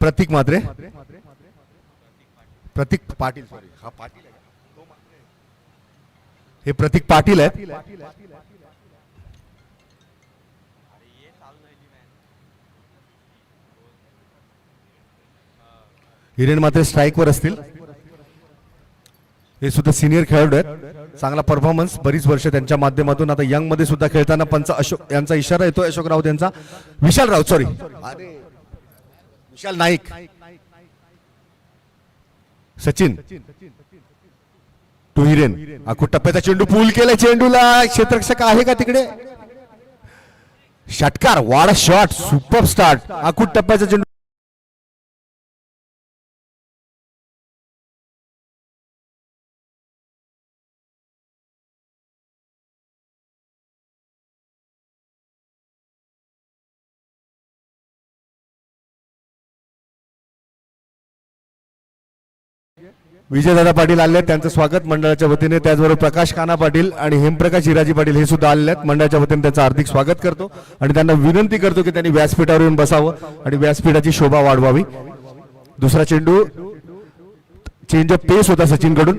प्रतीक मात्रे, प्रतीक Patil, sorry हा पाटील आहे, हे प्रतीक पाटील आहेत. हिरेन मात्र स्ट्राईकवर असतील. हे सुद्धा सिनियर खेळाडू आहेत. चांगला परफॉर्मन्स बरीच वर्ष त्यांच्या माध्यमातून. आता यंग मध्ये सुद्धा खेळताना पंच अशोक यांचा इशारा येतो, अशोक राऊत यांचा, विशाल राऊत सॉरी विशाल नाईक. सचिन टू हिरेन, आखू टप्प्याचा चेंडू पूल केला, चेंडूला क्षेत्ररक्षक आहे का तिकडे, षटकार, वाडा शॉट, सुपर स्टार्ट. आखू टप्प्याचा चेंडू विजयदादा पाटील आले आहेत, त्यांचं स्वागत मंडळाच्या वतीने. त्याचबरोबर प्रकाश काना पाटील आणि हेमप्रकाश हिराजी पाटील हे सुद्धा आलेले आहेत. मंडळाच्या वतीने त्यांचं हार्दिक स्वागत करतो आणि त्यांना विनंती करतो की त्यांनी व्यासपीठावर येऊन बसावं आणि व्यासपीठाची शोभा वाढवावी. दुसरा चेंडू, चेंज ऑफ पेस होता सचिन कडून,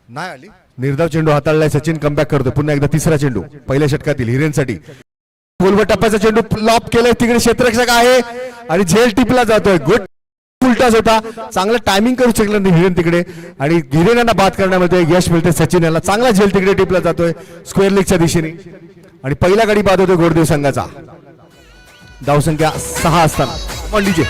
नाही आली, निर्धाव चेंडू हाताळलाय सचिन, कमबॅक करतो पुन्हा एकदा. तिसरा चेंडू पहिल्या षटकातील हिरेनसाठी, खोलवर टप्प्याचा चेंडू लॉप केलाय, तिकडे क्षेत्ररक्षक आहे आणि झेल टिपला जातोय. गुड उलटाच होता, चांगलं टायमिंग करू शकलं नाही हिरेन तिकडे आणि हिरेन यांना बाद करण्यामध्ये यश मिळते. सचिन याला चांगला झेल तिकडे टिपला जातोय स्क्वेअर लेगच्या दिशेने आणि पहिला गडी बाद होतोय गोडदेव संघाचा. धावसंख्या 6 असताना पंडीजे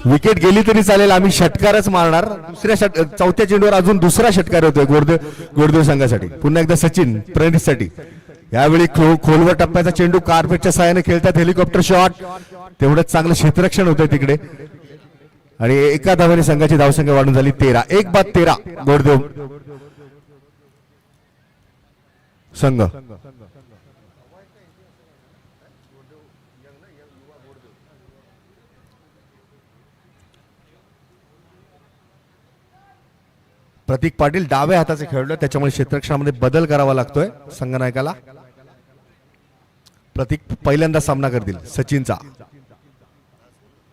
विकेट गेली तरी चालेल, आम्ही षटकारच मारणार. चौथ्या चेंडूवर अजून दुसरा षटकार होतोय गोडदेव संघासाठी. पुन्हा एकदा सचिन प्रणितसाठी, यावेळी खोलवर टप्प्याचा चेंडू कार्पेटच्या सहाय्याने खेळतात. हेलिकॉप्टर शॉट, तेवढंच चांगलं क्षेत्ररक्षण होतंय तिकडे आणि एका धावाने संघाची धावसंख्या वाढून झाली 13. 1-13 गोडदेव संघ. प्रतीक पाटील डाव्या हाताचे खेळले, त्याच्यामुळे क्षेत्ररक्षणामध्ये बदल करावा लागतोय संघनायकाला. प्रतीक पहिल्यांदा सामना करतील सचिनचा.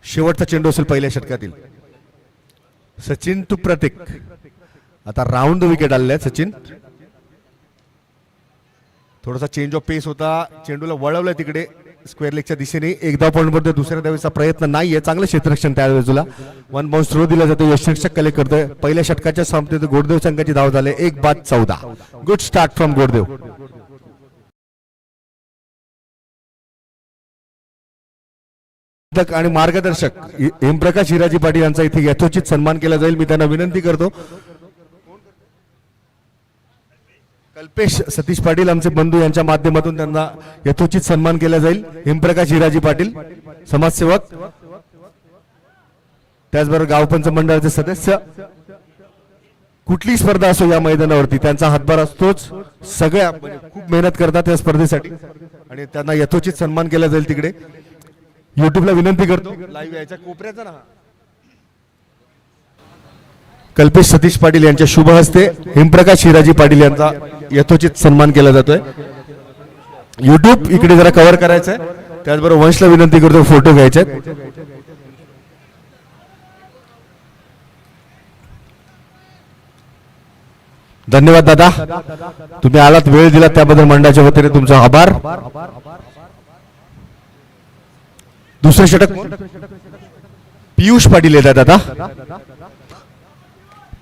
शेवटचा चेंडू असेल पहिल्या षटकातील. सचिन टू प्रतीक. आता राऊंड विकेट आलेले आहेत सचिन. थोडासा चेंज ऑफ पेस होता, चेंडूला वळवलंय तिकडे स्क्वेअर लेगच्या दिशेने. एकदा पॉईंट मध्ये दुसऱ्या धावेचा प्रयत्न नाहीये, चांगलं क्षेत्ररक्षण त्या बाजूला. 1 बाउन्स थ्रो दिला जातो, यशरक्षक कलेक्ट करतोय. पहिल्या षटकाच्या सामन्यात गोडदेव संघाची धाव झाले 1-14. Good start from Goddev. आणि मार्गदर्शक हेमप्रकाश हिराजी पाटील यांचा इथे यथोचित सन्मान केला जाईल. मी त्यांना विनंती करतो. कल्पेश सतीश पाटील आमचे बंधू यांच्या माध्यमातून त्यांना यथोचित सन्मान केला जाईल. हेमप्रकाश हिराजी पाटील समाजसेवक, त्याचबरोबर गावपंच मंडळाचे सदस्य. कुठली स्पर्धा असो या मैदानावरती त्यांचा हातभार असतोच. सगळ्या खूप मेहनत करतात या स्पर्धेसाठी आणि त्यांना यथोचित सन्मान केला जाईल. तिकडे युट्यूबला विनंती करतो लाईव्ह यायच्या कोपऱ्याचा ना. कल्पेश सतीश पाटील यांच्या शुभ हस्ते हेमप्रकाश हिराजी पाटील यांचा यथोचित सन्मान केला जातोय. युट्यूब इकडे जरा कव्हर करायचंय, त्याचबरोबर वंशला विनंती करतो फोटो घ्यायचे. धन्यवाद दादा, तुम्ही आलात, वेळ दिला त्याबद्दल मंडळाच्या वतीने तुमचा आभार. दुसरे षटक पियुष पाटील येतात आता.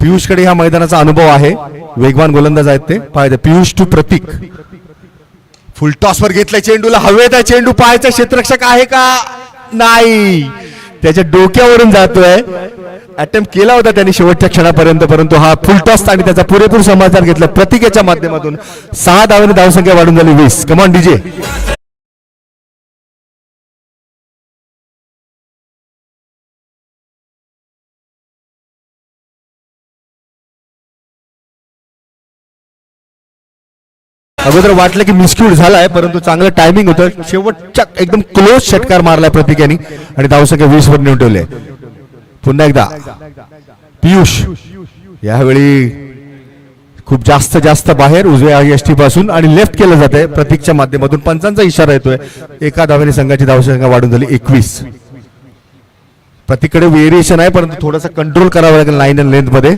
पियुषकडे ह्या मैदानाचा अनुभव आहे, वेगवान गोलंदाज आहेत ते. पाहिजे Piyush to Prateek, full toss वर घेतलाय चेंडूला, हवेत आहे चेंडू, पाहायचा क्षेत्ररक्षक आहे का नाही, त्याच्या डोक्यावरून जातोय. अटेम्प्ट केला होता त्यांनी शेवटच्या क्षणापर्यंत, परंतु हा फुल टॉस आणि त्याचा पुरेपूर समाचार घेतला प्रतीकेच्या माध्यमातून. 6 धावांनी धावसंख्या वाढून झाली 20. Come on DJ. अगोदर वाटलं की मिसक्यूट झालाय, परंतु चांगलं टायमिंग होतं. शेवटच्या एकदम क्लोज षटकार मारलाय प्रतीकाने आणि धावसंख्या 20 वर नेऊन ठेवले. पुन्हा एकदा पियुष यावेळी खूप जास्त बाहेर उजव्या यष्टी पासून आणि लेफ्ट केलं जात आहे प्रतीकच्या माध्यमातून. पंचांचा इशारा येतोय. एका धावेने संघाची धावसंख्या वाढून झाली 21. प्रतीककडे व्हेरिएशन आहे, परंतु थोडासा कंट्रोल करावा लागेल लाईन अँड लेंथ मध्ये.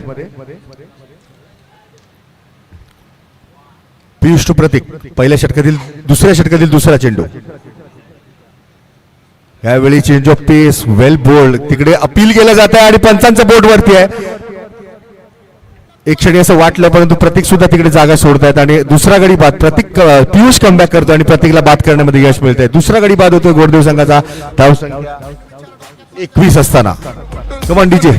पियुष टू प्रतीक, पहिल्या षटकातील दुसऱ्या षटकातील दुसरा चेंडू. यावेळी change of pace, well bowled, तिकडे अपील केलं जात आहे आणि पंचांचं बोर्ड वरती आहे. एक क्षणी असं वाटलं, परंतु प्रतीक सुद्धा तिकडे जागा सोडतायत आणि दुसरा गडी बाद. प्रतीक पियुष कमबॅक करतो आणि प्रतीकला बाद करण्यामध्ये यश मिळतंय. दुसरा गडी बाद होतोय गोडदेव संघाचा, धावसंख्या 21 असताना. कमान डीजे.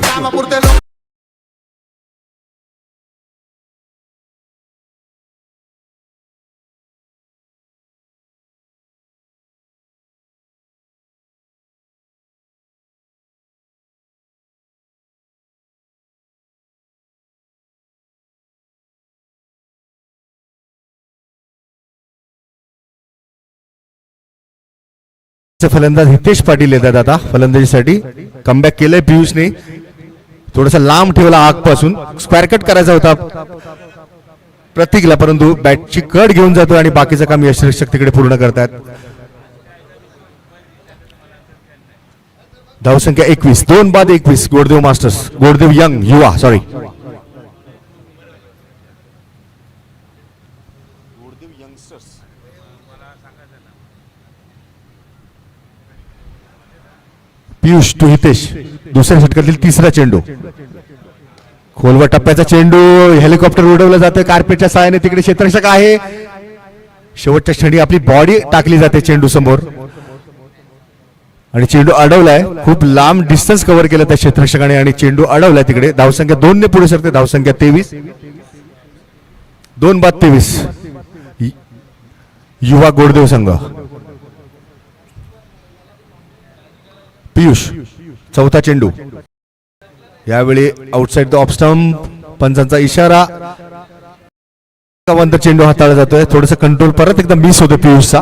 फलंदाज हितेश पाटील येतात आता फलंदाजीसाठी. कमबॅक केलंय पियुषने, थोडासा लांब ठेवला आग पासून, स्क्वेअर कट करायचा होता प्रतीकला, परंतु बॅटची कट घेऊन जातो आणि बाकीचं काम यशरक्षक तिकडे पूर्ण करतात. धावसंख्या 21. 2 बाद 21. गोडदेव मास्टर्स, गोडदेव यंग युवा, सॉरी पियुष टू हितेश, दुसऱ्या षटकातील तिसरा चेंडू. खोलवर टप्प्याचा चेंडू, हेलिकॉप्टर उडवलं जातं कार्पेटच्या सहाय्याने. तिकडे क्षेत्ररक्षक आहे. शेवटच्या क्षणी आपली बॉडी टाकली जाते चेंडू समोर आणि चेंडू अडवलाय. खूप लांब डिस्टन्स कव्हर केलं त्या क्षेत्ररक्षकाने आणि चेंडू अडवलाय तिकडे. धावसंख्या 2 ने पुढे सरते. धावसंख्या 23. 2 बाद 23. युवा गोडदेव संघ. पियुष, चौथा चेंडू. यावेळी आउटसाइड द ऑफ स्टंप, पंचांचा इशारा. चेंडू हाताळला जातोय. थोडस कंट्रोल परत एकदा मिस होतो पियुषचा.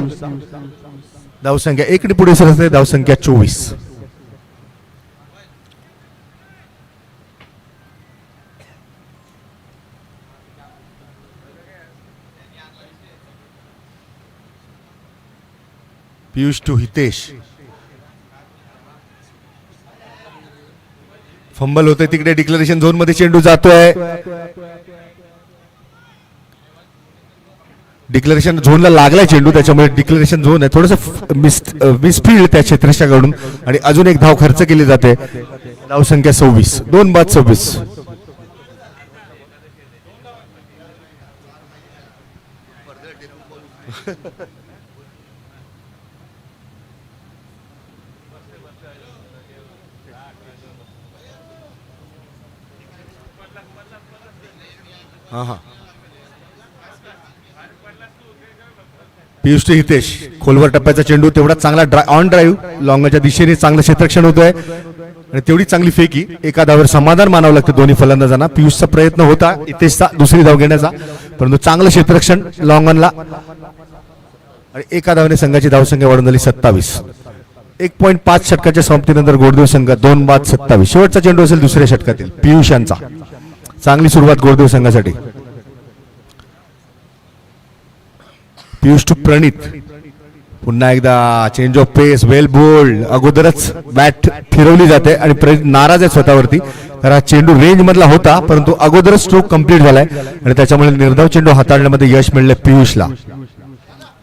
धावसंख्या 1 ने पुढे सरते. धावसंख्या 24. पियुष टू हितेश. फंबल होते तिकडे. डिक्लेरेशन झोन मध्ये चेंडू जातोय. डिक्लेरेशन झोनला लागलाय चेंडू, त्याच्यामुळे डिक्लेरेशन झोन आहे. थोडस मिसफील्ड त्या क्षेत्ररक्षकाकडून आणि अजून एक धाव खर्च केली जाते. धावसंख्या 26. 2 बाद 26. पियुष टू हितेश, खोलवर टप्प्याचा चेंडू. तेवढा चांगला ऑन ड्राईव्ह, लॉंगच्या दिशेने चांगलं क्षेत्ररक्षण होतोय आणि तेवढी चांगली फेकी. एका धावावर समाधान मानावं लागतं दोन्ही फलंदाजांना. पियुषचा प्रयत्न होता हितेशचा दुसरी धाव घेण्याचा, परंतु चांगलं क्षेत्ररक्षण लॉंगनला आणि एका धावाने संघाची धावसंख्या वाढून झाली 27. 1.5 षटकाच्या समाप्तीनंतर गोडदेव संघ 2 बाद 27. शेवटचा चेंडू असेल दुसऱ्या षटकातील पियुष यांचा. चांगली सुरुवात गोडदेव संघासाठी. पियुष टू प्रणित, पुन्हा एकदा change of pace, well bowled. अगोदरच बॅट फिरवली जाते आणि नाराज आहे स्वतःवरती, कारण हा चेंडू रेंज मधला होता परंतु अगोदरच स्ट्रोक कंप्लीट झालाय आणि त्याच्यामुळे निर्धाव चेंडू हाताळण्यामध्ये यश मिळले पियुषला.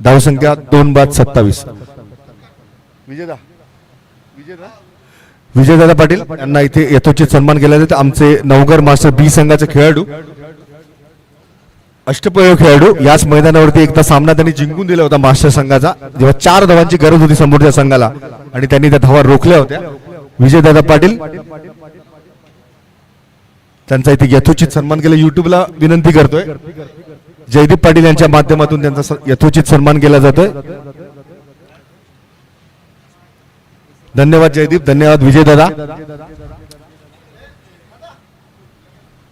धावसंख्या 2 बाद 27. विजयदादा पाटील यांना इथे यथोचित सन्मान केला जातो. आमचे नवघर मास्टर बी संघाचे खेळाडू, अष्टपैलू खेळाडू. याच मैदानावरती एकदा सामना त्यांनी जिंकून दिला होता मास्टर संघाचा, जेव्हा 4 धावांची गरज होती समोरच्या संघाला आणि त्यांनी त्या धावा रोखल्या होत्या. विजयदादा पाटील त्यांचा इथे यथोचित सन्मान केला. युट्यूबला विनंती करतोय, जयदीप पाटील यांच्या माध्यमातून त्यांचा यथोचित सन्मान केला जातोय. धन्यवाद जयदीप, धन्यवाद विजयदादा.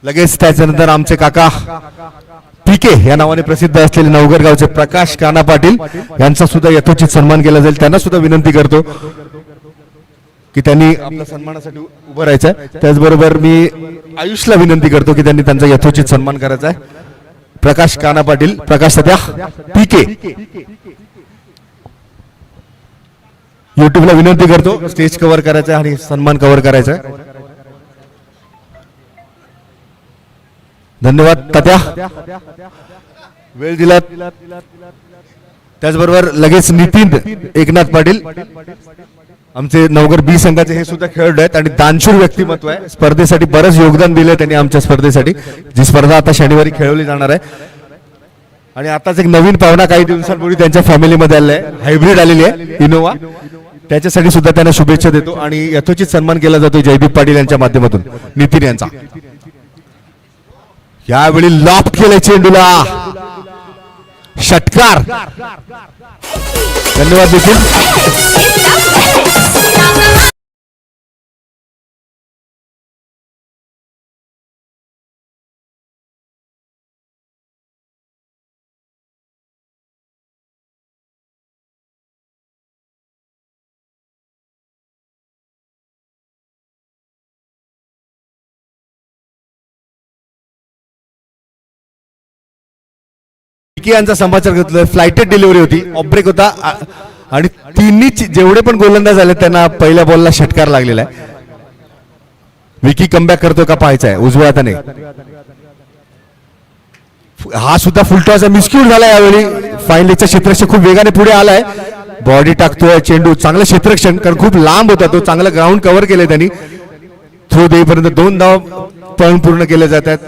लगेच त्याच्यानंतर आमचे काका पीके या नावाने प्रसिद्ध असलेले नवघर गावचे प्रकाश काना पाटील यांचा सुद्धा यथोचित सन्मान केला जाईल. त्यांना सुद्धा विनंती करतो की त्यांनी आपल्या सन्मानासाठी उभं राहायचंय. त्याचबरोबर मी आयुषला विनंती करतो की त्यांनी त्यांचा यथोचित सन्मान करायचा आहे. प्रकाश काना पाटील, प्रकाश सध्या पीके. युट्यूबला विनंती करतो, स्टेज कव्हर करायचा आणि सन्मान कव्हर करायचा. धन्यवाद तात्या, वेळ दिलात. त्याचबरोबर लगेच नितीन एकनाथ पाटील आमचे नवघर बी संघाचे हे सुद्धा खेळाडू आहेत आणि दानशूर व्यक्तिमत्व आहे. स्पर्धेसाठी बरंच योगदान दिलंय त्यांनी आमच्या स्पर्धेसाठी, जी स्पर्धा आता शनिवारी खेळवली जाणार आहे. आणि आताच एक नवीन पाहुणा काही दिवसांपूर्वी त्यांच्या फॅमिलीमध्ये आलेला आहे, हायब्रिड आलेली आहे इनोवा. त्याच्यासाठी सुद्धा त्यांना शुभेच्छा देतो आणि यथोचित सन्मान केला जातो जयदीप पाटील यांच्या माध्यमातून नितीन यांचा. यावेळी लॉफ्ट केले चेंडूला, षटकार. धन्यवाद नितीन. यांचा समाचार घेतलोय. फ्लाइटेड डिलिव्हरी होती, ऑफ ब्रेक होता आणि तिन्ही जेवढे पण गोलंदाज झाले त्यांना पहिल्या बॉलला षटकार लागलेला आहे. विकी कमबॅक करतो का पाहायचा आहे उजव्या हाताने. हा सुद्धा फुलटॉचा मिसक्यूट झाला यावेळी. फाईन लेगच्या क्षेत्ररक्षक खूप वेगाने पुढे आलाय, बॉडी टाकतोय चेंडू. चांगलं क्षेत्ररक्षण, कारण खूप लांब होता तो. चांगलं ग्राउंड कव्हर केलंय त्यांनी. थ्रो देईपर्यंत 2 धाव पण पूर्ण केले जातात.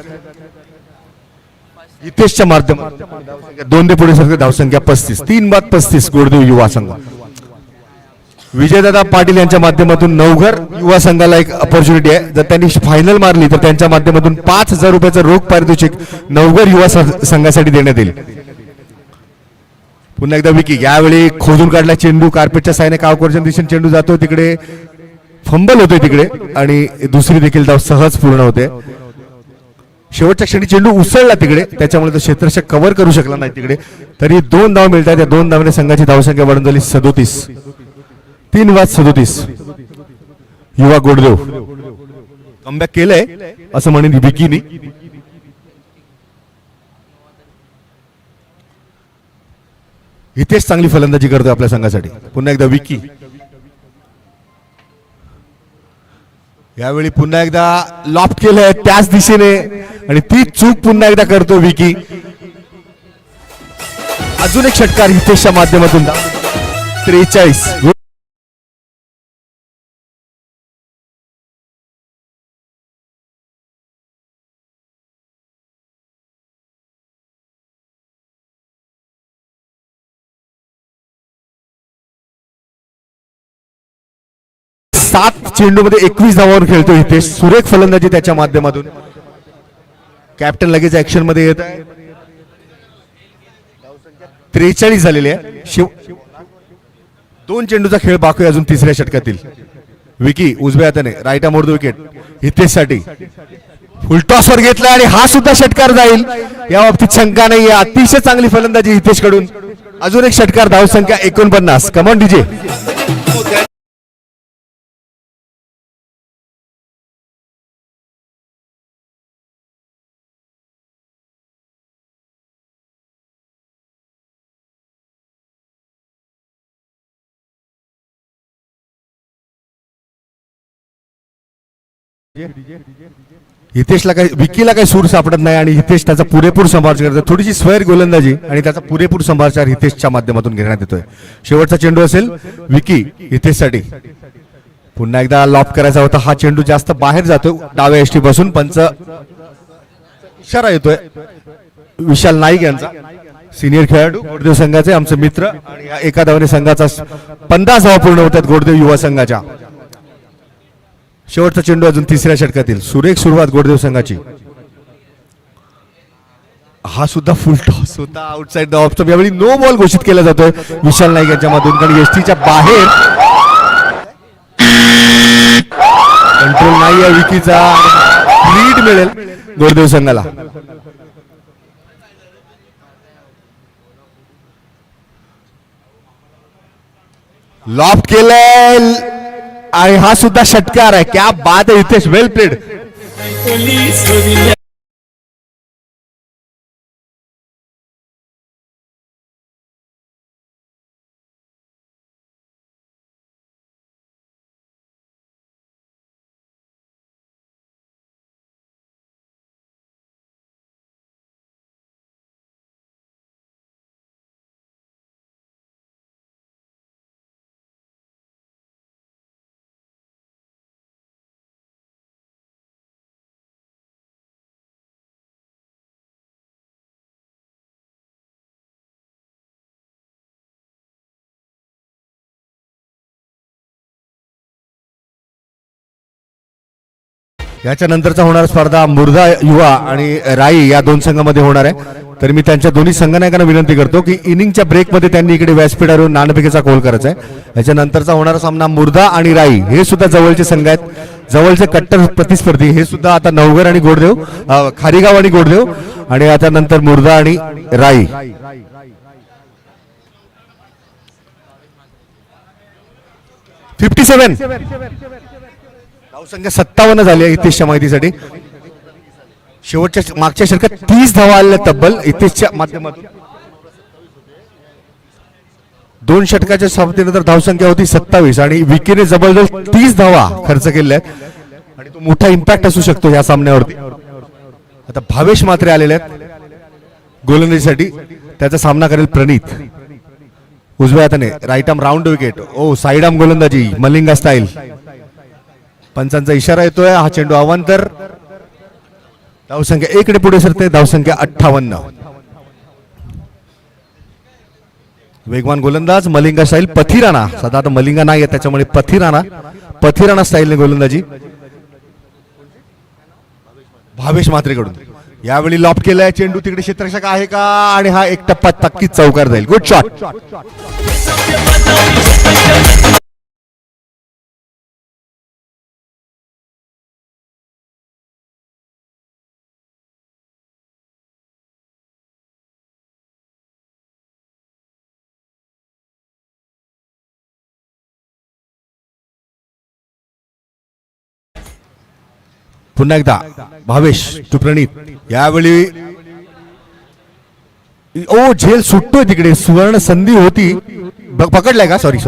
हितेशच्या माध्यमातून 2 दे पुढे सरते. धावसंख्या 35. 3 बाद 35 गोडदेव युवा संघ. विजयदादा पाटील यांच्या माध्यमातून नवघर युवा संघाला एक अपॉर्च्युनिटी आहे. जर त्यांनी फायनल मारली तर त्यांच्या माध्यमातून 5,000 रुपयाचं रोख पारितोषिक नवघर युवा संघासाठी देण्यात येईल. पुन्हा एकदा विकी, यावेळी खोदून काढला चेंडू. कार्पेटच्या साहाय्याने कावकोरच्या दिशेने चेंडू जातो, तिकडे फंबल होतोय तिकडे आणि दुसरी देखील धाव सहज पूर्ण होते. शेवटच्या क्षणी चेंडू उसळला तिकडे, त्याच्यामुळे तो क्षेत्ररक्षक कव्हर करू शकला नाही तिकडे. तरी 2 धाव मिळतात. या 2 धावाने संघाची धावसंख्या वाढून झाली 37. 3 बाद 37. युवा गोडदेव कमबॅक केलंय असं म्हणेन विकीनी. हितेश चांगली फलंदाजी करतोय आपल्या संघासाठी. पुन्हा एकदा विकी. यावेळी पुन्हा एकदा लॉफ्ट केलंय त्याच दिशेने आणि ती चूक पुन्हा एकदा करतो विकी. अजून एक षटकार हितेशच्या माध्यमातून. 43. चेंडू मध्ये 21 धावांवर खेळतो हितेश. सुरेख फलंदाजी त्याच्या माध्यमातून. कॅप्टन लगेच ऍक्शन मध्ये येत आहे. 43 झालेले आहे. 2 चेंडूचा खेळ बाकी अजून तिसऱ्या षटकातील. विकी उजव्या हाताने राईट मोडतो विकेट हितेश साठी. फुलटॉस वर घेतला आणि हा सुद्धा षटकार जाईल, या बाबतीत शंका नाही. अतिशय चांगली फलंदाजी हितेश कडून. अजून एक षटकार. धावसंख्या 49. Come on DJ. हितेशला काही विकीला काही सूर सापडत नाही आणि हितेश त्याचा पुरेपूर संभार करतो. थोडीशी स्वैर गोलंदाजी आणि त्याचा पुरेपूर संभारचार हितेशच्या माध्यमातून घेण्यात येतोय. शेवटचा चेंडू असेल विकी हितेशसाठी. पुन्हा एकदा लॉप करायचा होता. हा चेंडू जास्त बाहेर जातोय डाव्या एसटी पासून. पंच इशारा येतोय विशाल नाईक यांचा, सिनियर खेळाडू गोडदेव संघाचे आमचे मित्र. आणि एका धावाने संघाचा 15 धावा पूर्ण होतात गोडदेव युवा संघाच्या. शेवटचा चेंडू अजून तिसऱ्या षटकातील. सुरेख सुरुवात गोडदेव संघाची. हा सुद्धा फुल टॉस होता आउटसाइड द ऑफ. यावेळी नो बॉल घोषित केला जातोय विशाल नाईक यांच्या मधून, कारण एसटीच्या बाहेर कंट्रोल नाही आहे विकीचा. लीड मिळेल गोडदेव संघाला. लॉफ्ट केलं आणि हा सुद्धा षटकार आहे. क्या बात आहे हितेश, वेल प्लेड. याच्या नंतरचा होणार स्पर्धा मुर्दा युवा आणि राई या दोन संघामध्ये होणार आहे. तर मी त्यांच्या दोन्ही संघनायकांना विनंती करतो की इनिंगच्या ब्रेकमध्ये त्यांनी इकडे व्यासपीठावरून नाणेफेकीचा कॉल करायचा आहे. याच्या नंतरचा होणारा सामना मुर्दा आणि राई हे सुद्धा जवळचे संघ आहेत, जवळचे कट्टर प्रतिस्पर्धी. हे सुद्धा आता नवघर आणि गोडदेव, खारीगाव आणि गोडदेव, आणि आता नंतर मुर्दा आणि राई. धावसंख्या 57 झाली आहे हितेशच्या माहितीसाठी. शेवटच्या मागच्या षटकात 30 धावा आल्या तब्बल हितेशच्या माध्यमातून. 2 षटकाच्या समाप्तीनंतर धावसंख्या होती 27 आणि विकीने जबरदस्त 30 धावा खर्च केल्या आहेत आणि तो मोठा इम्पॅक्ट असू शकतो या सामन्यावरती. आता भावेश मात्रे आलेले आहेत गोलंदाजीसाठी. त्याचा सामना करेल प्रणित. उजव्या हाताने राईट आर्म राऊंड विकेट. ओ साईड आर्म गोलंदाजी मलिंगा स्टाईल. पंचांचा इशारा येतोय. हा चेंडू अवांतर. धावसंख्या 1 पुढे सरते. धावसंख्या 58. वेगवान गोलंदाज मलिंगा स्टाईल. पथिराणा सध्या आता मलिंगा नाही आहे त्याच्यामुळे पथिराणा स्टाईलने गोलंदाजी भावेश मात्रेकडून. यावेळी लॉफ्ट केलाय चेंडू. तिकडे क्षेत्ररक्षक आहे का, आणि हा एक टप्पा नक्कीच चौकार जाईल. Good shot. पुन्हा एकदा भावेश टू प्रणित. यावेळी ओ झेल सुटतोय तिकडे. सुवर्ण संधी होती. पकडलाय का? सॉरी.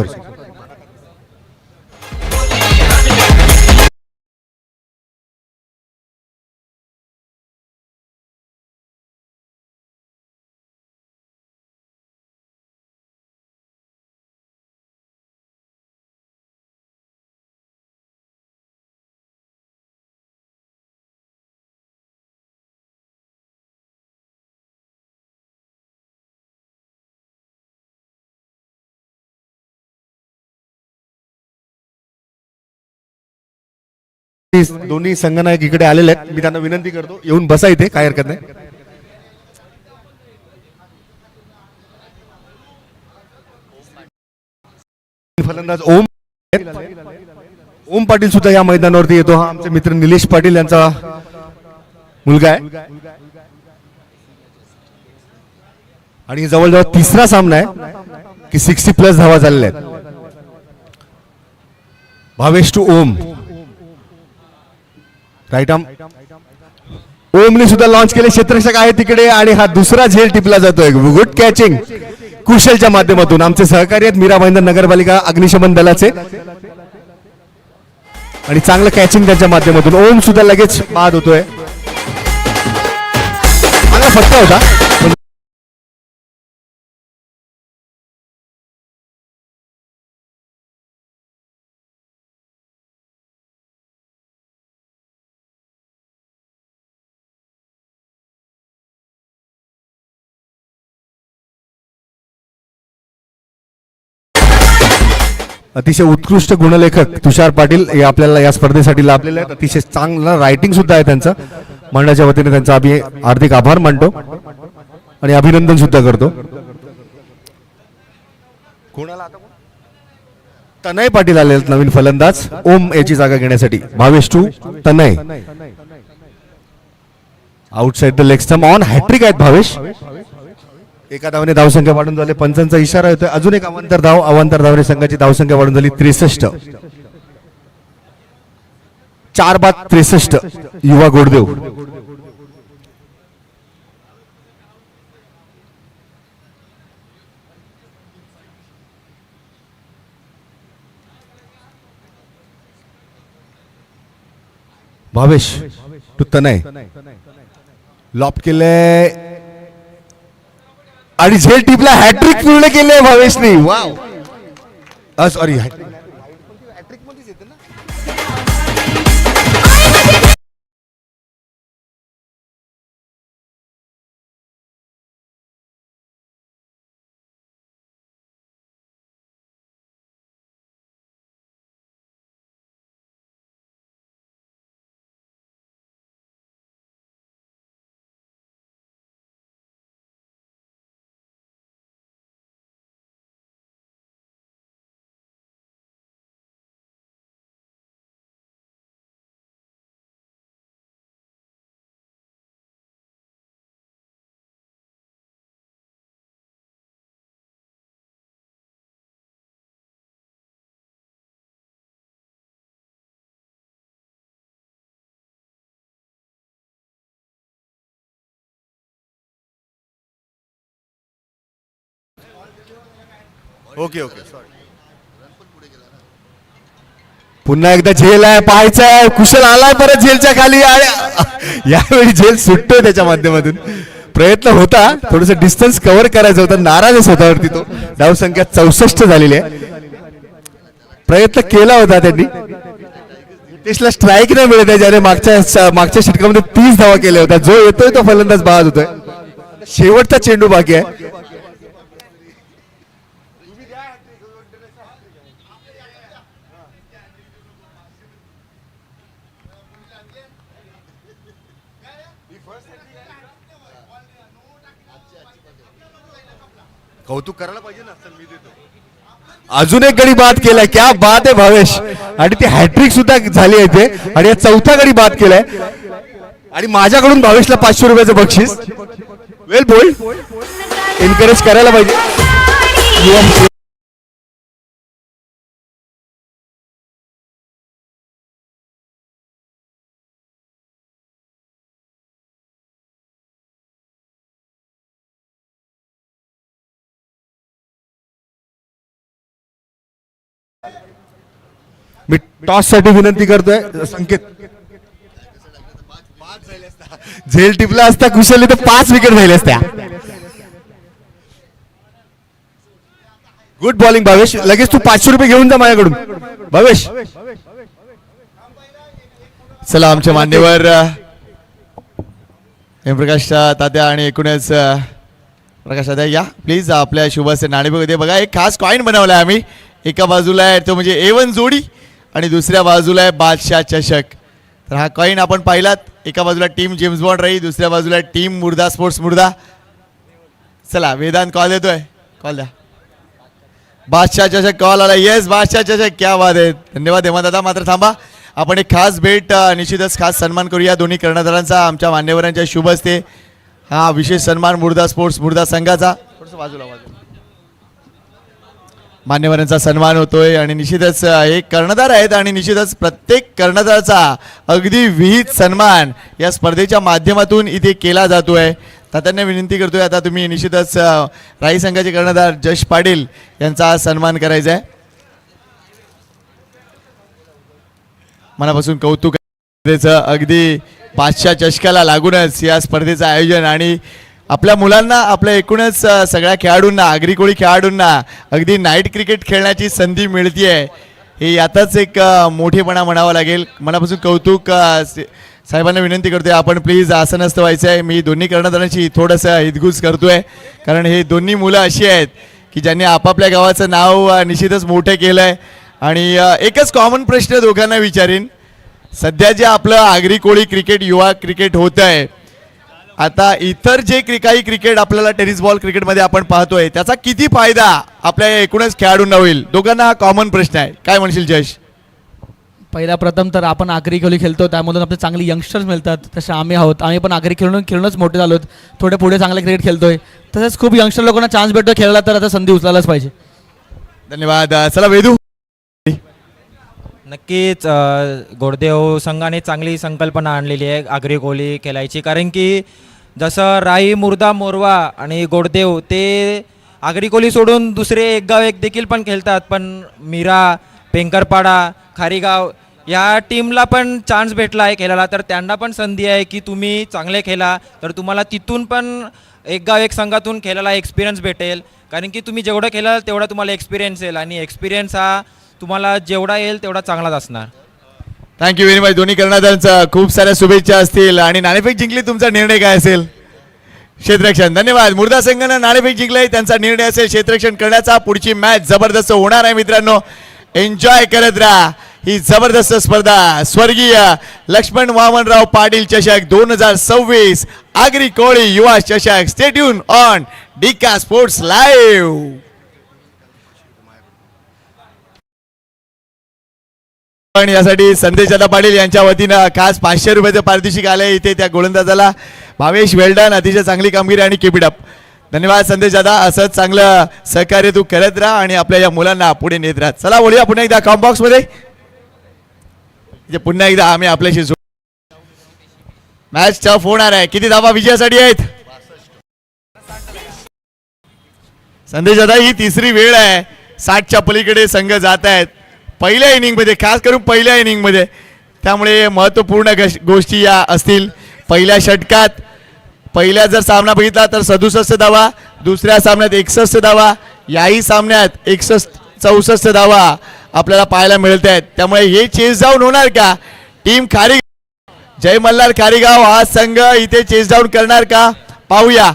दोन्ही संघनायक इकडे आलेले आहेत. मी त्यांना विनंती करतो येऊन बसा इथे, काय हरकत नाही. फलंदाज ओम पाटील सुद्धा या मैदानावरती येतो. हा आमचे मित्र निलेश पाटील यांचा मुलगा आहे आणि जवळजवळ तिसरा सामना आहे की 60+ धावा झालेल्या आहेत. Bhavesh to Om. Right arm. ओमने सुद्धा लॉन्च केले. क्षेत्ररक्षक आहे तिकडे आणि हा दुसरा झेल टिपला जातोय. गुड कॅचिंग कुशलच्या माध्यमातून. आमचे सहकारी आहेत मीरा भाईंदर नगरपालिका अग्निशमन दलाचे. आणि चांगलं कॅचिंग त्यांच्या माध्यमातून. ओम सुद्धा लगेच बाद होतोय. चांगला फटका होता. अतिशय उत्कृष्ट गुणलेखक तुषार पाटील हे आपल्याला या स्पर्धेसाठी लाभलेले आहेत. अतिशय चांगलं रायटिंग सुद्धा आहे त्यांचं. मंडळाच्या वतीने त्यांचा आम्ही हार्दिक आभार मानतो आणि अभिनंदन सुद्धा करतो. तनय पाटील आले नवीन फलंदाज ओम याची जागा घेण्यासाठी. Bhavesh to Tanay. Outside the leg stump on hattrick आहेत भावेश. एका धावाने धावसंख्या वाढून झाली. पंचांचा इशारा येतोय. अजून एक अवांतर धावाने संघाची धावसंख्या वाढून झाली 63. 4 बाद 63 युवा Goddev. Bhavesh to Tanay. Lop केले आणि झेल टिपला. हॅट्रिक पूर्ण केले भावेशने. वाव. Sorry okay okay. पुन्हा एकदा झेल आहे. पाहायचंय कुशल आलाय परत झेलच्या खाली. यावेळी झेल सुटतोय त्याच्या माध्यमातून. प्रयत्न होता थोडस डिस्टन्स कव्हर करायचं होतं. नाराज स्वतःवरती तो. धावसंख्या 64 झालेली आहे. प्रयत्न केला होता त्यांनी. नितेशला स्ट्राईक नाही मिळत आहे. ज्याने मागच्या षटकामध्ये 30 धावा केल्या होत्या. जो येतोय तो फलंदाज बाद होतोय. शेवटचा चेंडू बाकी आहे. कौतुक करायला पाहिजे ना. अजून एक गडी बाद केलाय. क्या बात आहे भावेश. आणि ती हॅट्रिक सुद्धा झाली आहे ते. आणि या चौथा गडी बाद केलाय. आणि माझ्याकडून भावेशला 500 रुपयाचं बक्षीस. वेल बोल्ड. एनकरेज करायला पाहिजे. मी टॉस साठी विनंती करतोय. संकेत झेल टिपला असता कुशल तर 5 विकेट झाले असत्या. Good bowling Bhavesh. लगेच तू 500 रुपये घेऊन जा माझ्याकडून भावेश. चला आमचे मान्यवर प्रकाश तात्या आणि एकूणच प्रकाश तात्या या प्लीज आपल्या शुभस्य नाणे बघू. बघा एक खास कॉईन बनवलाय आम्ही. एका बाजूला आहे तो म्हणजे A1 जोडी आणि दुसऱ्या बाजूला आहे बादशाह चषक. तर हा कॉईन आपण पाहिलात. एका बाजूला टीम जेम्स बॉन्ड राही, दुसऱ्या बाजूला टीम मुर्दा स्पोर्ट्स मुर्दा. चला वेदांत कॉल देतोय. कॉल द्या. बादशाह चषक कॉल आला. येस बादशाह चषक. क्या बात आहे. धन्यवाद हेमा दादा. मात्र थांबा आपण एक खास भेट निश्चितच खास सन्मान करूया दोन्ही कर्णधारांचा. आमच्या मान्यवरांच्या शुभ हस्ते हा विशेष सन्मान मुर्दा स्पोर्ट्स मुर्दा संघाचा. थोडंसं बाजूला मान्यवरांचा सन्मान होतोय. आणि निश्चितच एक कर्णधार आहेत आणि निश्चितच प्रत्येक कर्णधाराचा अगदी विहित सन्मान या स्पर्धेच्या माध्यमातून इथे केला जातोय. तात्यांना विनंती करतोय आता तुम्ही निश्चितच राई संघाचे कर्णधार जश पाटील यांचा सन्मान करायचा आहे. मनापासून कौतुक स्पर्धेचं. अगदी 500 चषकाला लागूनच या स्पर्धेचं आयोजन आणि आपल्या मुलांना, आपल्या एकूणच सगळ्या खेळाडूंना, आगरी कोळी खेळाडूंना अगदी नाईट क्रिकेट खेळण्याची संधी मिळते आहे. हे यातच एक मोठेपणा म्हणावा लागेल. मनापासून कौतुक. साहेबांना विनंती करतोय आपण प्लीज आसनस्थ व्हायचं आहे. मी दोन्ही कर्णधारांची थोडंसं हितगुज करतोय कारण हे दोन्ही मुलं अशी आहेत की ज्यांनी आपापल्या गावाचं नाव निश्चितच मोठं केलं आहे. आणि एकच कॉमन प्रश्न दोघांना विचारीन. सध्या जे आपलं आगरी कोळी क्रिकेट, युवा क्रिकेट होत आहे, आता इतर जे काही क्रिकेट आपल्याला टेनिस बॉल क्रिकेटमध्ये आपण पाहतोय त्याचा किती फायदा आपल्या एकूणच खेळाडूंना होईल? दोघांना हा कॉमन प्रश्न आहे. काय म्हणशील जयेश? पहिला प्रथम तर आपण आगरी खोली खेळतो, त्यामधून आपले चांगले यंगस्टर्स मिळतात. तसे आम्ही आहोत, आम्ही पण आगरी खेळूनच मोठे झालो. थोडे पुढे चांगले क्रिकेट खेळतोय. तसंच खूप यंगस्टर लोकांना चान्स भेटतो खेळायला, तर आता संधी उचलायलाच पाहिजे. धन्यवाद. चला वेदू. नक्कीच गोडदेव संघाने चांगली संकल्पना आणलेली आहे आगरी कोळी खेळायची. कारण की जसं राई, मुर्दा, मोरवा आणि गोडदेव ते आगरी कोळी सोडून दुसरे एक गाव एक देखील पण खेळतात. पण मीरा, पेंकरपाडा, खारीगाव या टीमला पण चान्स भेटला आहे खेळायला. तर त्यांना पण संधी आहे की तुम्ही चांगले खेळा, तर तुम्हाला तिथून पण एक गाव एक संघातून खेळायला एक्सपिरियन्स भेटेल. कारण की तुम्ही जेवढं खेळाल तेवढा तुम्हाला एक्सपिरियन्स येईल आणि एक्सपिरियन्स हा तुम्हाला जेवढा येईल तेवढा चांगलाच असणार. Thank you very much. दोन्ही कर्णधारांचा खूप साऱ्या शुभेच्छा असतील. आणि नाणेफेक जिंकली, तुमचा निर्णय काय असेल? क्षेत्ररक्षण. धन्यवाद. मुर्दा संघानं नाणेफेक जिंकले, त्यांचा निर्णय असेल क्षेत्ररक्षण करण्याचा. पुढची मॅच जबरदस्त होणार आहे मित्रांनो. एन्जॉय करत राहा ही जबरदस्त स्पर्धा. स्वर्गीय लक्ष्मण वामनराव पाटील चषक 2026 आगरी कोळी युवा चषक. Stay tune on Dika sports live. पण यासाठी संदेश दादा पाटील यांच्या वतीनं खास 500 रुपयाचं पारितोषिक आलंय इथे त्या गोलंदाजाला. भावेश वेल्डन, अतिशय चांगली कामगिरी आणि कीप इट अप. धन्यवाद संदेश दादा. असंच चांगलं सहकार्य तू करत राहा आणि आपल्या या मुलांना पुढे नेत राहा. चला बोलूया पुन्हा एकदा कॉम्बॉक्स मध्ये. पुन्हा एकदा आम्ही आपल्याशी मॅच टफ होणार आहे. किती धावा विजयासाठी आहेत? संदेश दादा, ही तिसरी वेळ आहे 60च्या पलीकडे संघ जात आहेत पहिल्या इनिंगमध्ये, खास करून पहिल्या इनिंगमध्ये. त्यामुळे महत्त्वपूर्ण गोष्टी या असतील. पहिल्या षटकात पहिल्या जर सामना बघितला तर 67 धावा, दुसऱ्या सामन्यात 61 धावा, याही सामन्यात 64 धावा आपल्याला पाहायला मिळत आहेत. त्यामुळे हे चेस डाऊन होणार का? टीम जय मल्हार खारीगाव हा संघ इथे चेस डाऊन करणार का? पाहूया.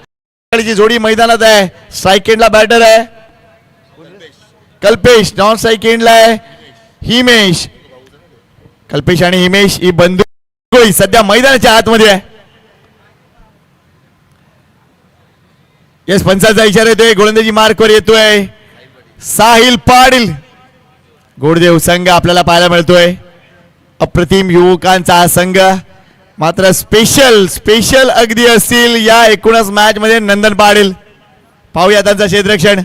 जोडी मैदानात आहे. स्ट्राईक एंडला बॅटर आहे कल्पेश, नॉन स्ट्राईक एंडला आहे हिमेश. कल्पेश आणि हिमेश ही बंदूक सध्या मैदानाच्या आतमध्ये आहे. यस, पंचाचा इशारा येतोय. गोलंदाजी मार्कवर येतोय साहिल पाटील. गोडदेव संघ आपल्याला पाहायला मिळतोय. अप्रतिम युवकांचा हा संघ. मात्र स्पेशल अगदी असतील या एकूणच मॅच मध्ये नंदन पाटील. पाहूया त्यांचा क्षेत्ररक्षण.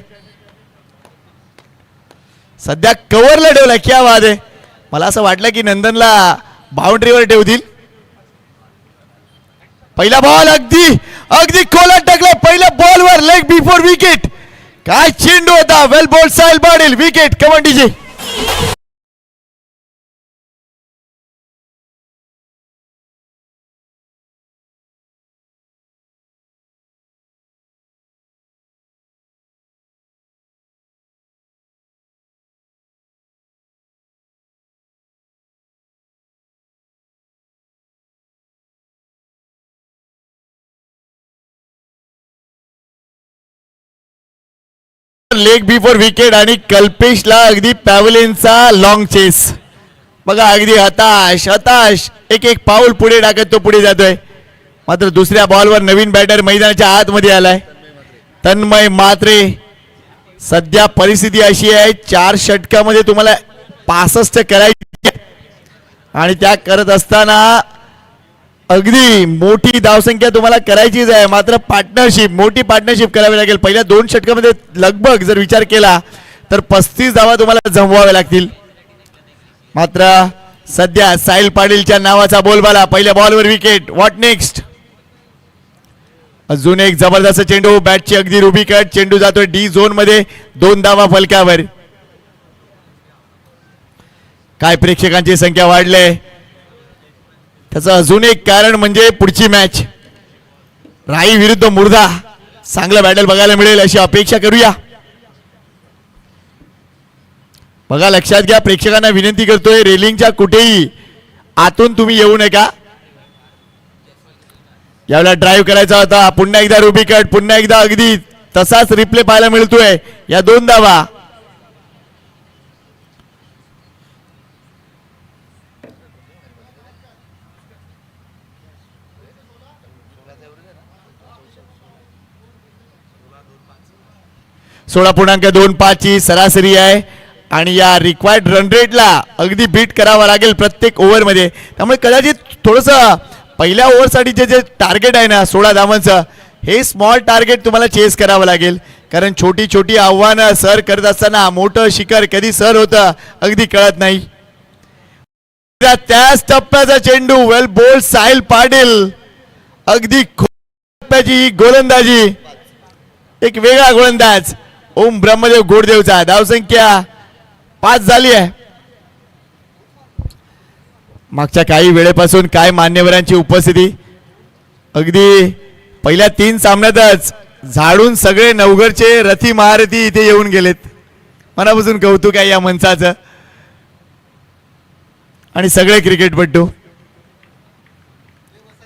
सध्या कव्हरला ठेवलाय. क्या वाद आहे. मला असं वाटलं की नंदनला बाउंड्रीवर ठेवतील. पहिला बॉल अगदी खोलात टाकला. पहिल्या बॉलवर लेग बिफोर विकेट. काय चेंडू होता. Well ball Sahil Patil. Wicket कमांडीची. लेग बिफोर विकेट आणि कल्पेशला अगदी पॅव्हलियनचा लॉंग चेस. बघा अगदी हताश एक पाऊल पुढे टाकत तो पुढे जातोय. मात्र दुसऱ्या बॉलवर नवीन बॅटर मैदानाच्या आतमध्ये आलाय तन्मय म्हात्रे. सध्या परिस्थिती अशी आहे 4 षटकामध्ये तुम्हाला 65 करायची आणि त्या करत असताना अगदी मोठी धावसंख्या तुम्हाला करायचीच आहे. मात्र मोठी पार्टनरशिप करावी लागेल. पहिल्या 2 षटकामध्ये लगभग जर विचार केला तर 35 धावा तुम्हाला जमवाव्या लागतील. मात्र सध्या साहिल पाटीलच्या नावाचा बोलबाला. पहिल्या बॉलवर विकेट. What next? अजून एक जबरदस्त चेंडू. बॅटची अगदी रुबी कट. चेंडू जातोय डी झोन मध्ये. 2 धावा फलकावर. काय प्रेक्षकांची संख्या वाढले त्याचं अजून एक कारण म्हणजे पुढची मॅच राई विरुद्ध मुर्दा चांगलं बॅटल बघायला मिळेल अशी अपेक्षा करूया. बघा लक्षात घ्या, प्रेक्षकांना विनंती करतोय रेलिंगच्या कुठेही आतून तुम्ही येऊ नका. यावेळेला ड्राईव्ह करायचा होता, पुन्हा एकदा रुबी कट, पुन्हा एकदा अगदी तसाच रिप्ले पाहायला मिळतोय. या 2 धावा. .25 ची सरासरी आहे आणि या रिक्वायर्ड रन रेटला अगदी बीट करावा लागेल प्रत्येक ओव्हरमध्ये. त्यामुळे कदाचित थोडंसं पहिल्या ओव्हरसाठी जे टार्गेट आहे ना 16 धावांचं, हे स्मॉल टार्गेट तुम्हाला चेस करावं लागेल. कारण छोटी छोटी आव्हानं सर करत असताना मोठं शिखर कधी सर होतं अगदी कळत नाही. त्याच टप्प्याचा चेंडू, वेल बोल्ड साहिल पाटील, अगदी टप्प्याची गोलंदाजी, एक वेगळा गोलंदाज ओम ब्रह्मदेव गोडदेवचा. धावसंख्या 5 झाली आहे. मागच्या काही वेळेपासून काय मान्यवरांची उपस्थिती, अगदी पहिल्या 3 सामन्यातच झाडून सगळे नवघरचे रथी महारथी इथे येऊन गेलेत. मनापासून कौतुक आहे या मंचाचं. आणि सगळे क्रिकेटपटू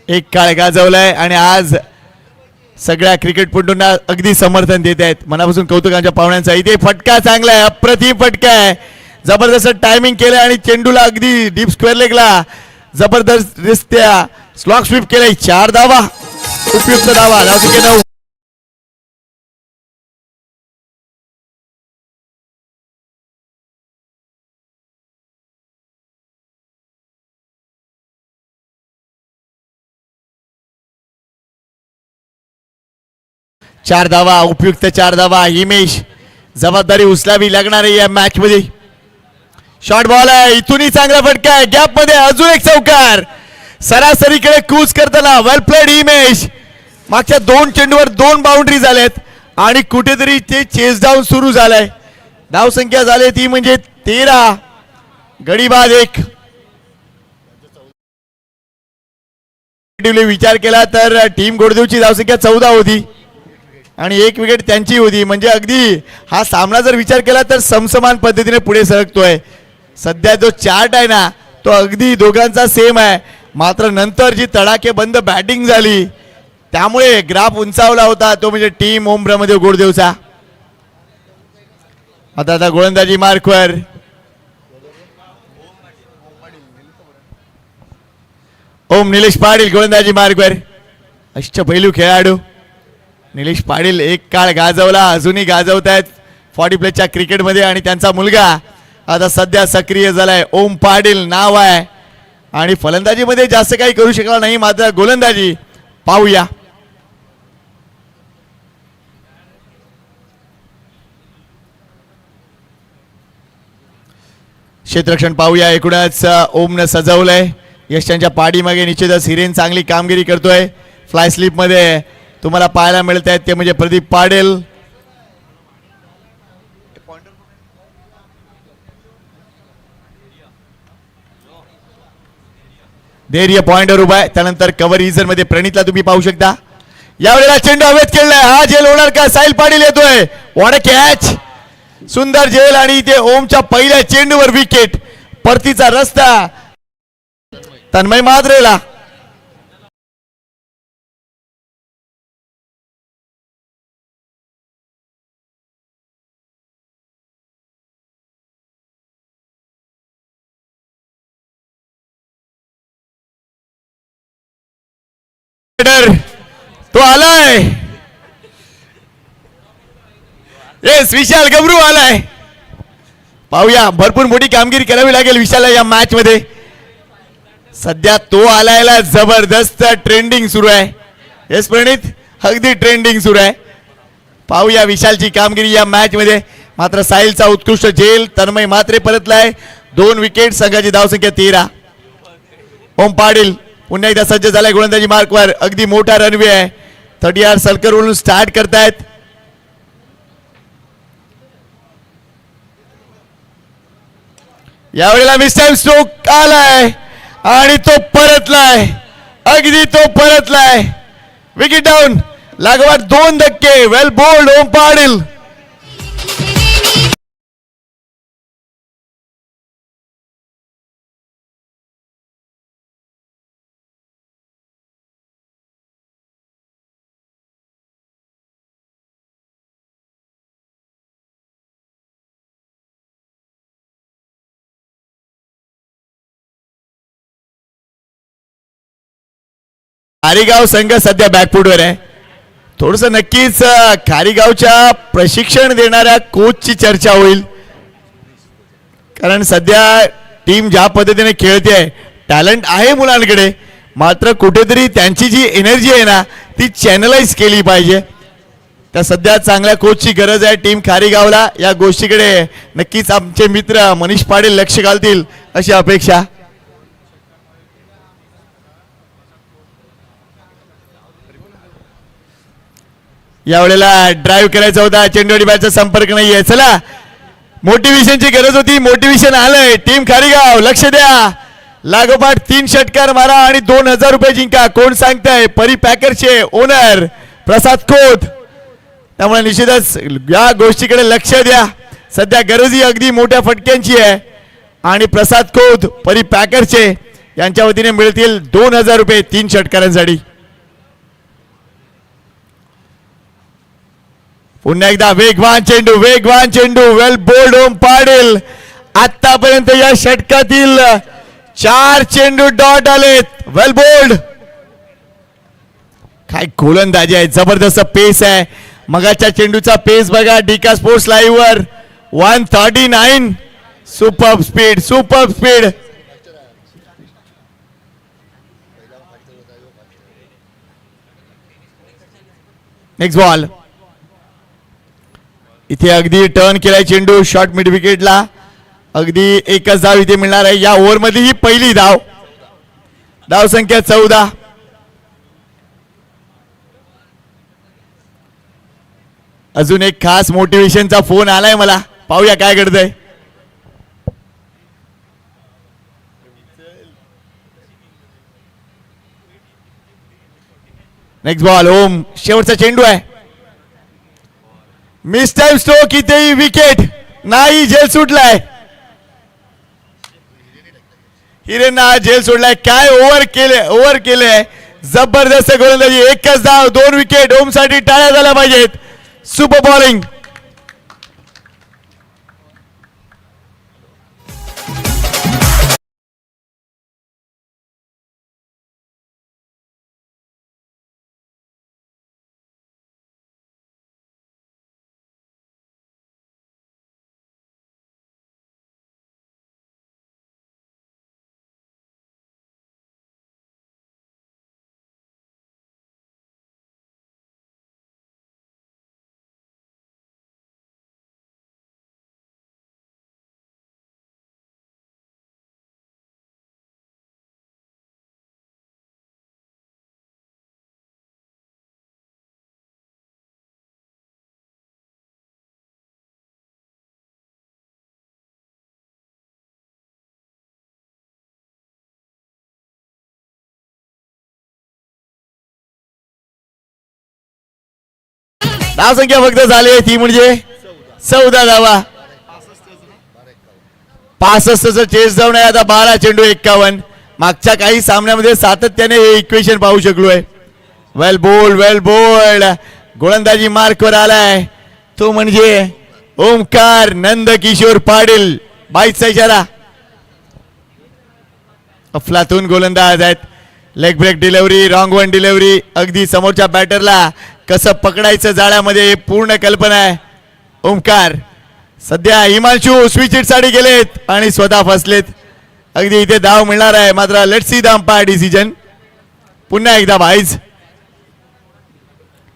एक काळ गाजवलाय आणि आज सगळ्या क्रिकेटपटूंना अगदी समर्थन देत आहेत. मनापासून कौतुक आमच्या पाहुण्यांचा. इथे फटका चांगला आहे, अप्रतिम फटका आहे, जबरदस्त टायमिंग केलं आणि चेंडूला अगदी डीप स्क्वेअर लेगला जबरदस्तरित्या स्लॉग स्वीप केलाय. 4 धावा, उपयुक्त धावा. धावसंख्या 9. चार धावा, उपयुक्त 4 धावा. हिमेश जबाबदारी उचलावी लागणार आहे या मॅच मध्ये. शॉर्ट बॉल आहे, इथूनही चांगला फटका आहे, गॅप मध्ये अजून एक चौकार. सरासरीकडे क्रूज करताना वेल प्लेड हिमेश. मागच्या 2 चेंडूवर 2 बाउंड्री झाल्यात आणि कुठेतरी ते चेस डाऊन सुरू झालंय. धावसंख्या झाली ती म्हणजे 13, गडीबाद 1. विचार केला तर टीम गोडदेवची धावसंख्या 14 होती आणि 1 विकेट त्यांची होती. म्हणजे अगदी हा सामना जर विचार केला तर समसमान पद्धतीने पुढे सरकतोय. सध्या जो चार्ट आहे ना तो अगदी दोघांचा सेम आहे, मात्र नंतर जी तडाखे बंद बॅटिंग झाली त्यामुळे ग्राफ उंचावला होता, तो म्हणजे टीम ओम ब्रह्मदेव गोडदेवचा. आता गोलंदाजी मार्कवर ओम निलेश पाटील, गोलंदाजी मार्कवर. अष्टपैलू खेळाडू निलेश पाटील एक काळ गाजवला, अजूनही गाजवत आहेत 40 प्लसच्या क्रिकेटमध्ये. आणि त्यांचा मुलगा आता सध्या सक्रिय झालाय, ओम पाटील नाव आहे. आणि फलंदाजीमध्ये जास्त काही करू शकला नाही, मात्र गोलंदाजी पाहूया. क्षेत्ररक्षण पाहूया. एकूणच ओमनं सजवलंय. यशांच्या पाठीमागे निश्चितच हिरेन चांगली कामगिरी करतोय. फ्लाय स्लिप मध्ये तुम्हाला पाहायला मिळत आहेत ते म्हणजे प्रदीप पाटील. धैर्य पॉइंटवर उभा आहे. त्यानंतर कव्हर इझर मध्ये प्रणितला तुम्ही पाहू शकता. यावेळेला चेंडू हवेत खेळलाय, हा झेल होणार का? साहिल पाटील येतोय, व्हॉट अ कॅच, सुंदर झेल. आणि इथे ओमच्या पहिल्या चेंडूवर विकेट. परतीचा रस्ता तन्मय मात्रेला. तो आलाय, येस विशाल गबरू आलाय. पाहूया, भरपूर मोठी कामगिरी करावी लागेल विशालला या मॅच मध्ये. सध्या तो आलायला जबरदस्त ट्रेंडिंग सुरू आहे. येस प्रणित, अगदी ट्रेंडिंग सुरू आहे. पाहूया विशालची कामगिरी या मॅच मध्ये. मात्र साहिलचा उत्कृष्ट झेल. तन्मय मात्रे परतलाय, 2 विकेट, संघाची धावसंख्या 13. ओम पाटील पुन्हा एकदा सज्ज झालाय गोलंदाजी मार्कवर. अगदी मोठा रनवे आहे. 30 सलकर वरून स्टार्ट करतायत. यावेळेला मिस्टर स्ट्रोक आलाय आणि तो परतलाय, अगदी तो परतलाय. विकेट डाऊन, लागोपाठ 2 धक्के. वेल बोल्ड ओम पाटील. खारीगाव संघ सध्या बॅकफूटवर आहे. थोडस नक्कीच खारीगावच्या प्रशिक्षण देणाऱ्या कोचची चर्चा होईल, कारण सध्या टीम ज्या पद्धतीने खेळते, टॅलेंट आहे मुलांकडे, मात्र कुठेतरी त्यांची जी एनर्जी आहे ना ती चॅनलाइज केली पाहिजे. त्या सध्या चांगल्या कोचची गरज आहे टीम खारीगावला. या गोष्टीकडे नक्कीच आमचे मित्र मनीष पाटील लक्ष घालतील अशी अपेक्षा. यावेळेला ड्राईव्ह करायचा होता, चेंडू बॅटचा संपर्क नाहीये. चला, मोटिवेशनची गरज होती, मोटिवेशन आलंय. टीम खारीगाव लक्ष द्या, लागोपाठ 3 षटकार मारा आणि 2000 रुपये जिंका. कोण सांगताय? परी पॅकरचे ओनर प्रसाद खोत. त्यामुळे निश्चितच या गोष्टीकडे लक्ष द्या. सध्या गरजही अगदी मोठ्या फटक्यांची आहे आणि प्रसाद खोत परी पॅकरचे यांच्या वतीने मिळतील 2000 रुपये 3 षटकारांसाठी. पुन्हा एकदा वेगवान चेंडू, वेगवान चेंडू. वेल बोल्ड ओम पाटील. आतापर्यंत या षटकातील 4 चेंडू डॉट आलेत. वेल बोल्ड. काय गोलंदाजी आहे, जबरदस्त पेस आहे. मगाच्या चेंडूचा पेस बघा डिका स्पोर्ट्स लाईव्ह वर 139. Super speed, super speed. Next ball. इथे अगदी टर्न केलाय चेंडू शॉर्ट मिड विकेटला. अगदी एकच धाव इथे मिळणार आहे. या ओव्हर मध्ये ही पहिली धाव. धाव संख्या 14. अजून एक खास मोटिवेशनचा फोन आलाय मला, पाहूया काय घडतंय. Next ball. ओम, शेवटचा चेंडू आहे. Miss time stroke. इथेही विकेट नाही, झेल सुटलाय. हिरेंना झेल सोडलाय. काय ओव्हर केले. जबरदस्त गोलंदाजी. एकच धाव, 2 विकेट. ओम साठी टाळ्या झाल्या पाहिजेत. Super bowling. धाव संख्या फक्त झाली ती म्हणजे 14 धावा. 65चं चेस जाऊन आहे आता. 12 चेंडू 51. मागच्या काही सामन्यामध्ये सातत्याने हे इक्वेशन पाहू शकलोय. वेल बोल्ड, वेल बोल्ड. गोलंदाजी मार्कवर आलाय तो म्हणजे ओमकार नंदकिशोर पाटील. 22चा इशारा. अफलातून गोलंदाज आहेत. Leg break delivery, wrong one delivery. अगदी समोरच्या बॅटरला कसं पकडायचं जाळ्यामध्ये हे पूर्ण कल्पना आहे. ओमकार सध्या हिमांशू स्विच हिट साठी गेलेत आणि स्वतः फसलेत. अगदी इथे धाव मिळणार आहे, मात्र let's see the umpire decision. पुन्हा एकदा वाईज.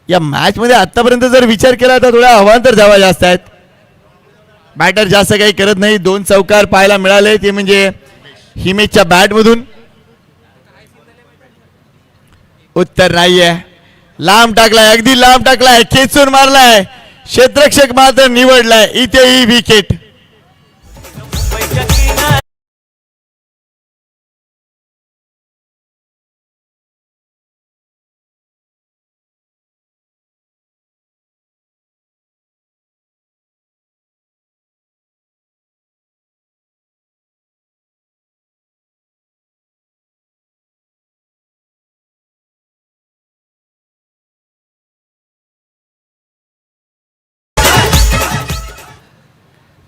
या मॅच मध्ये आतापर्यंत जर विचार केला तर थोड्या अवांतर धावा जास्त आहेत. बॅटर जास्त काही करत नाही. 2 चौकार पाहायला मिळाले, ते म्हणजे हिमेशच्या बॅट मधून. उत्तर नाहीये. लांब टाकलाय, अगदी लांब टाकलाय, खेचून मारलाय. क्षेत्ररक्षक मात्र निवडलाय. इथेही विकेट.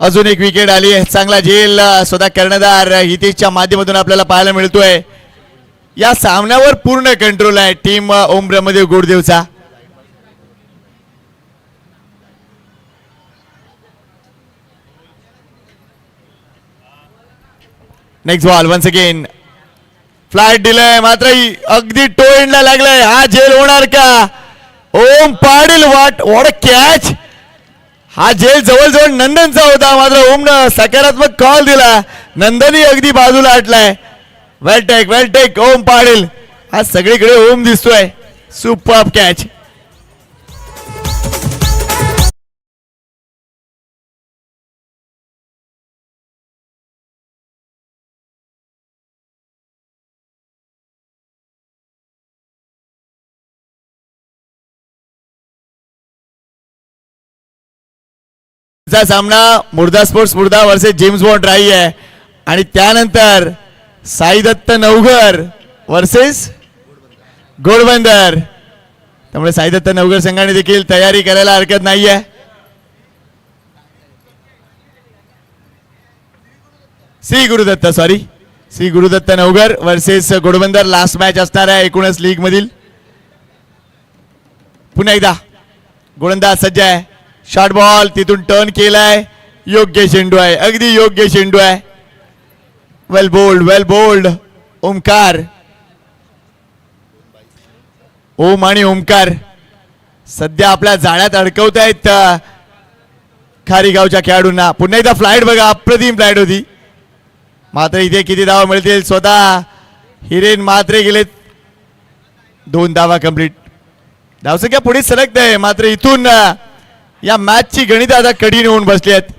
अजून एक विकेट आली आहे. चांगला झेल स्वतः कर्णधार हितेशच्या माध्यमातून आपल्याला पाहायला मिळतोय. या सामन्यावर पूर्ण कंट्रोल आहे टीम ओम ब्रह्मदेव गोडदेवचा. Next ball once again flight दिलंय मात्र अगदी टो एंडला लागलाय. हा झेल होणार का? ओम पाटील वॉट कॅच. हा झेल जवळजवळ नंदनचा होता मात्र ओमनं सकारात्मक कॉल दिला. नंदनही अगदी बाजूला हटलाय. वेल टेक ओम पाटील. हा सगळीकडे ओम दिसतोय. Super catch. सामना मुर्दा स्पोर्ट्स मुर्दा वर्सेस जेम्स बॉन्ड राही आहे आणि त्यानंतर साई दत्त नवघर वर्सेस घोडबंदर. त्यामुळे साई दत्त नवघर संघाने देखील तयारी करायला हरकत नाहीये. Shri Gurudatta Navghar versus Ghodbunder last match असणार आहे एकूणच लीग मधील. पुन्हा एकदा गोलंदाज सज्ज आहे. शॉर्ट बॉल तिथून टर्न केलाय. योग्य चेंडू आहे. अगदी योग्य चेंडू आहे. वेल बोल्ड ओमकार. ओम आणि ओमकार सध्या आपल्या जाळ्यात अडकवत आहेत खारीगावच्या खेळाडूंना. पुन्हा एकदा फ्लाईट बघा. अप्रतिम फ्लाईट होती मात्र इथे किती धावा मिळतील? स्वतः हिरेन मात्रे गेलेत. 2 धावा कंप्लीट. धावसंख्या पुढे सरकत आहे मात्र इथून या मॅचची गणित आता कठीण होऊन बसली आहेत.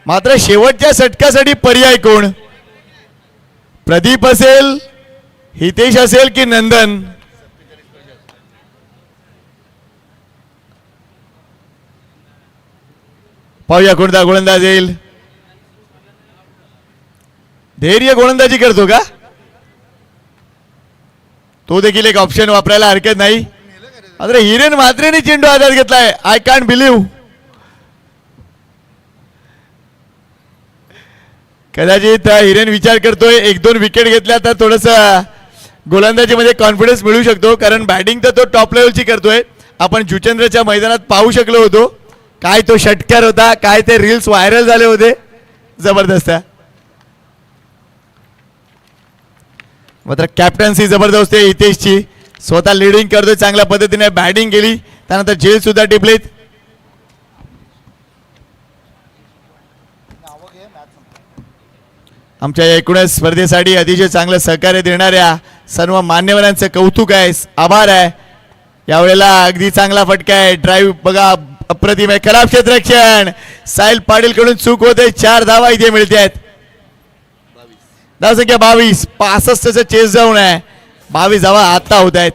मात्र शेवटच्या षटकासाठी पर्याय कोण? प्रदीप असेल, हितेश असेल की नंदन? पाहूया कोणता गोलंदाज येईल. धैर्य गोलंदाजी करतो का? तो देखील एक ऑप्शन वापरायला हरकत नाही. मात्र हिरेन मात्रेने चेंडू हातात घेतलाय. I can't believe. कदाचित हिरेन विचार करतोय 1-2 विकेट घेतल्या तर थोडस गोलंदाजीमध्ये कॉन्फिडन्स मिळू शकतो कारण बॅटिंग तर तो टॉप लेवलची करतोय. आपण जुचंद्रच्या मैदानात पाहू शकलो होतो. काय तो षटकार होता. काय ते रील्स व्हायरल झाले होते. जबरदस्त. मात्र कॅप्टन्सी जबरदस्त आहे हितेशची. स्वतः लिडिंग करतोय. चांगल्या पद्धतीने बॅटिंग केली. त्यानंतर झेल सुद्धा टिपलीत. आमच्या या एकूणच स्पर्धेसाठी अतिशय चांगलं सहकार्य देणाऱ्या सर्व मान्यवरांचं कौतुक आहे. आभार आहे. यावेळेला अगदी चांगला फटका आहे. ड्राईव्ह बघा अप्रतिम आहे. खराब क्षेत्ररक्षण. साहिल पाटील कडून चूक होते. 4 धावा इथे मिळते आहेत. धावसंख्या 22. 65चं चेस जाऊन आहे. 22 धावा आता होत आहेत.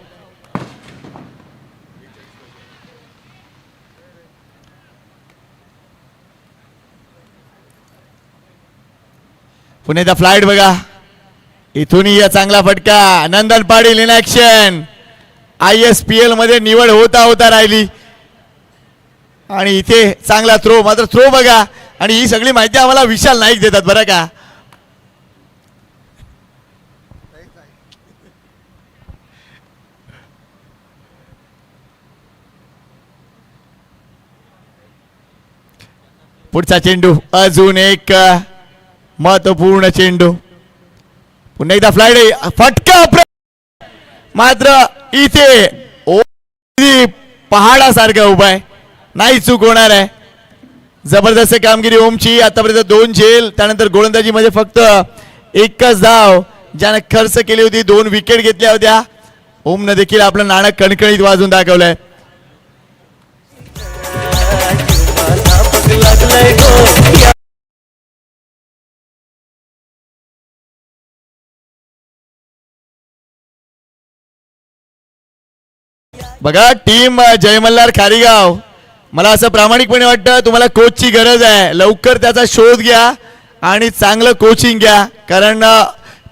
पुणे द फ्लाइट बघा. इथूनही या चांगला फटका. Nandan Patil in action. ISPL मध्ये निवड होता राहिली आणि इथे चांगला थ्रो. मात्र थ्रो बघा. आणि ही सगळी माहिती आम्हाला विशाल नाईक देतात बरं का. पुढचा चेंडू. अजून एक महत्वपूर्ण चेंडू. पुन्हा एकदा फ्लाइट. फटका मात्र इथे पहाडासारखा उभा आहे. नाही चूक होणार आहे. जबरदस्त कामगिरी ओमची. आतापर्यंत 2 झेल. त्यानंतर गोलंदाजीमध्ये फक्त 1च धाव ज्याने खर्च केली होती. 2 विकेट घेतल्या होत्या. ओमनं देखील आपलं नाणं कणकणीत वाजून दाखवलंय. बघा टीम जय मल्हार खारीगाव. मला असं प्रामाणिकपणे वाटतं तुम्हाला कोचची गरज आहे. लवकर त्याचा शोध घ्या आणि चांगलं कोचिंग घ्या कारण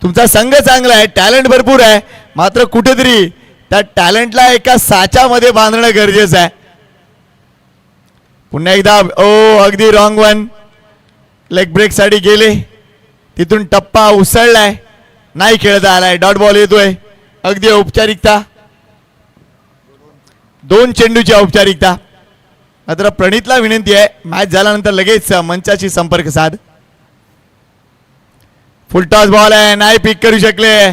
तुमचा संघ चांगला आहे. टॅलेंट भरपूर आहे. मात्र कुठेतरी त्या टॅलेंटला एका साच्यामध्ये बांधणं गरजेचं आहे. पुन्हा एकदा अगदी रॉंग वन. लेग ब्रेक साठी गेले, तिथून टप्पा उसळलाय, नाही खेळता आलाय, डॉट बॉल येतोय. अगदी औपचारिकता, 2 चेंडूची औपचारिकता. मात्र प्रणितला विनंती आहे मॅच झाल्यानंतर लगेच मंचाशी संपर्क साध. फुलटॉस बॉल आहे, नाही पिक करू शकले.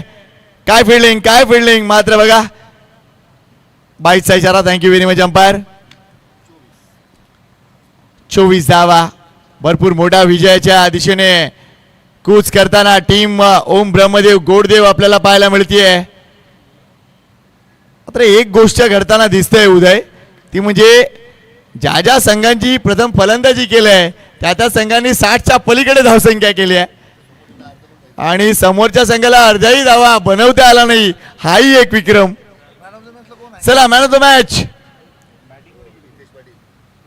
काय फिल्डिंग मात्र बघा बाईटचा इशारा. Thank you very much umpire. 24 धावा, भरपूर मोठा विजयाच्या दिशेने कूच करताना टीम ओम ब्रह्मदेव गोडदेव आपल्याला पाहायला मिळतीये. मात्र एक गोष्ट घडताना दिसतंय उदय, ती म्हणजे ज्या ज्या संघांची प्रथम फलंदाजी केलंय त्या त्या संघांनी 60च्या पलीकडे धावसंख्या केली आहे आणि समोरच्या संघाला अर्धाही धावा बनवता आला नाही, हाही एक विक्रम. चला मॅन ऑफ द मॅच